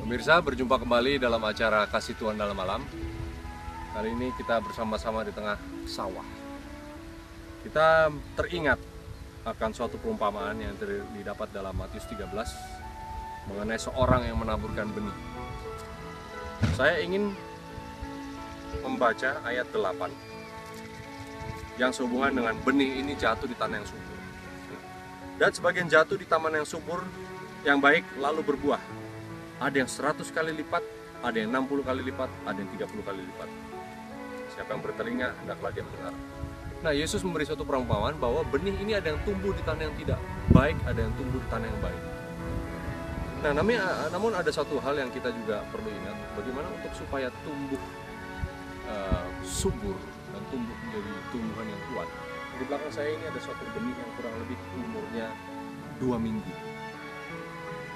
Pemirsa, berjumpa kembali dalam acara Kasih Tuhan Dalam Malam. Kali ini kita bersama-sama di tengah sawah. Kita teringat akan suatu perumpamaan yang didapat dalam Matius 13 mengenai seorang yang menaburkan benih. Saya ingin membaca ayat 8 yang sehubungan dengan benih ini jatuh di tanah yang subur. Dan sebagian jatuh di taman yang subur, yang baik lalu berbuah. Ada yang 100 kali lipat, ada yang 60 kali lipat, ada yang 30 kali lipat. Siapa yang bertelinga, hendaklah dia mendengar. Nah, Yesus memberi suatu perumpamaan bahwa benih ini ada yang tumbuh di tanah yang tidak baik, ada yang tumbuh di tanah yang baik. Nah, namun ada satu hal yang kita juga perlu ingat, bagaimana untuk supaya tumbuh subur dan tumbuh menjadi tumbuhan yang kuat. Di belakang saya ini ada suatu benih yang kurang lebih umurnya 2 minggu.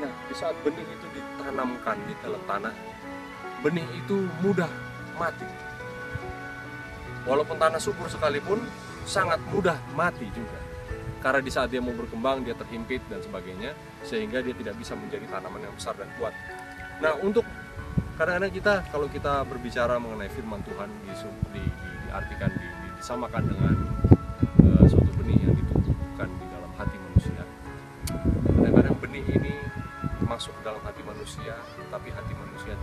Nah, di saat benih itu ditanamkan di dalam tanah, benih itu mudah mati. Walaupun tanah subur sekalipun, sangat mudah mati juga. Karena di saat dia mau berkembang, dia terhimpit dan sebagainya, sehingga dia tidak bisa menjadi tanaman yang besar dan kuat. Nah, untuk kadang-kadang kita, kalau kita berbicara mengenai firman Tuhan, diartikan, disamakan dengan suatu benih yang ditumbuhkan di dalam hati manusia. Kadang-kadang benih ini masuk ke dalam hati manusia, tapi hati manusia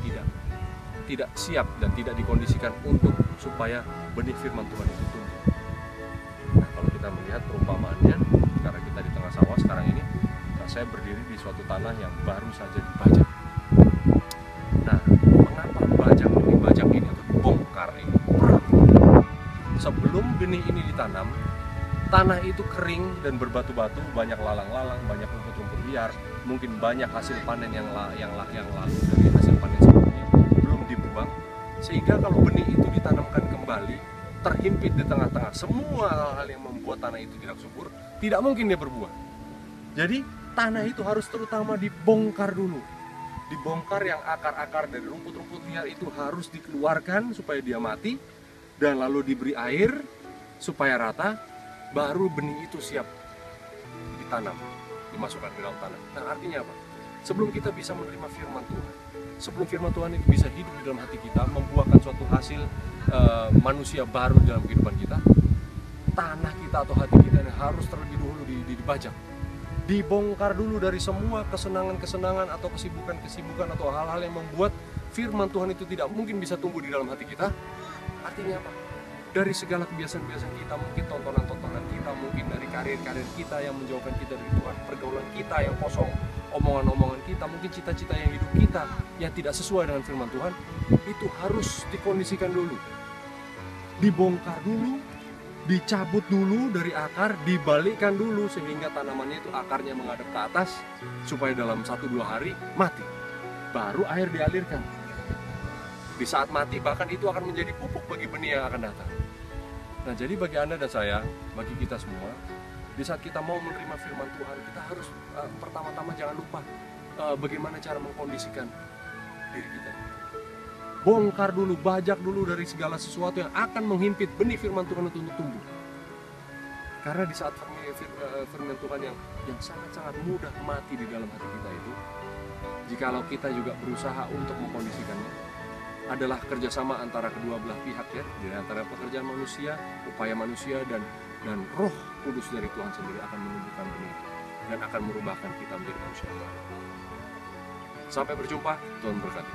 tidak siap dan tidak dikondisikan untuk supaya benih firman Tuhan itu tumbuh. Nah, kalau kita melihat perumpamaannya, karena kita di tengah sawah sekarang ini, saya berdiri di suatu tanah yang baru saja dibajak. Nah, mengapa dibajak ini atau dibongkar ini? Sebelum benih ini ditanam, tanah itu kering dan berbatu-batu, banyak lalang-lalang, banyak rumput-rumput liar, mungkin banyak hasil panen yang lalu dari hasil panen sebelumnya belum dibuang, sehingga kalau benih itu ditanamkan kembali, terhimpit di tengah-tengah semua hal-hal yang membuat tanah itu tidak subur, tidak mungkin dia berbuah. Jadi tanah itu harus terutama dibongkar dulu, dibongkar yang akar-akar dari rumput-rumput liar itu harus dikeluarkan supaya dia mati, dan lalu diberi air supaya rata, baru benih itu siap ditanam, dimasukkan ke dalam tanah. Nah, artinya apa? Sebelum kita bisa menerima firman Tuhan, sebelum firman Tuhan itu bisa hidup di dalam hati kita, membuahkan suatu hasil manusia baru di dalam kehidupan kita, tanah kita atau hati kita ini harus terlebih dahulu dibajak, dibongkar dulu dari semua kesenangan-kesenangan atau kesibukan-kesibukan atau hal-hal yang membuat firman Tuhan itu tidak mungkin bisa tumbuh di dalam hati kita. Artinya apa? Dari segala kebiasaan-kebiasaan kita, mungkin tontonan-tontonan kita, mungkin dari karir-karir kita yang menjauhkan kita dari Tuhan, pergaulan kita yang kosong, omongan-omongan kita, mungkin cita-cita yang hidup kita yang tidak sesuai dengan firman Tuhan, itu harus dikondisikan dulu, dibongkar dulu, dicabut dulu dari akar, dibalikkan dulu sehingga tanamannya itu akarnya menghadap ke atas, supaya dalam 1-2 hari mati, baru air dialirkan. Di saat mati bahkan itu akan menjadi pupuk bagi benih yang akan datang. Nah, jadi bagi Anda dan saya, bagi kita semua, di saat kita mau menerima firman Tuhan, kita harus pertama-tama jangan lupa bagaimana cara mengkondisikan diri kita. Bongkar dulu, bajak dulu dari segala sesuatu yang akan menghimpit benih firman Tuhan itu untuk tumbuh. Karena di saat firman Tuhan yang sangat-sangat mudah mati di dalam hati kita itu, jikalau kita juga berusaha untuk mengkondisikannya, adalah kerjasama antara kedua belah pihak, ya, dari antara pekerjaan manusia, upaya manusia, dan Roh Kudus dari Tuhan sendiri akan menumbuhkan benih dan akan merubahkan kita menjadi manusia baru. Sampai berjumpa, Tuhan berkati.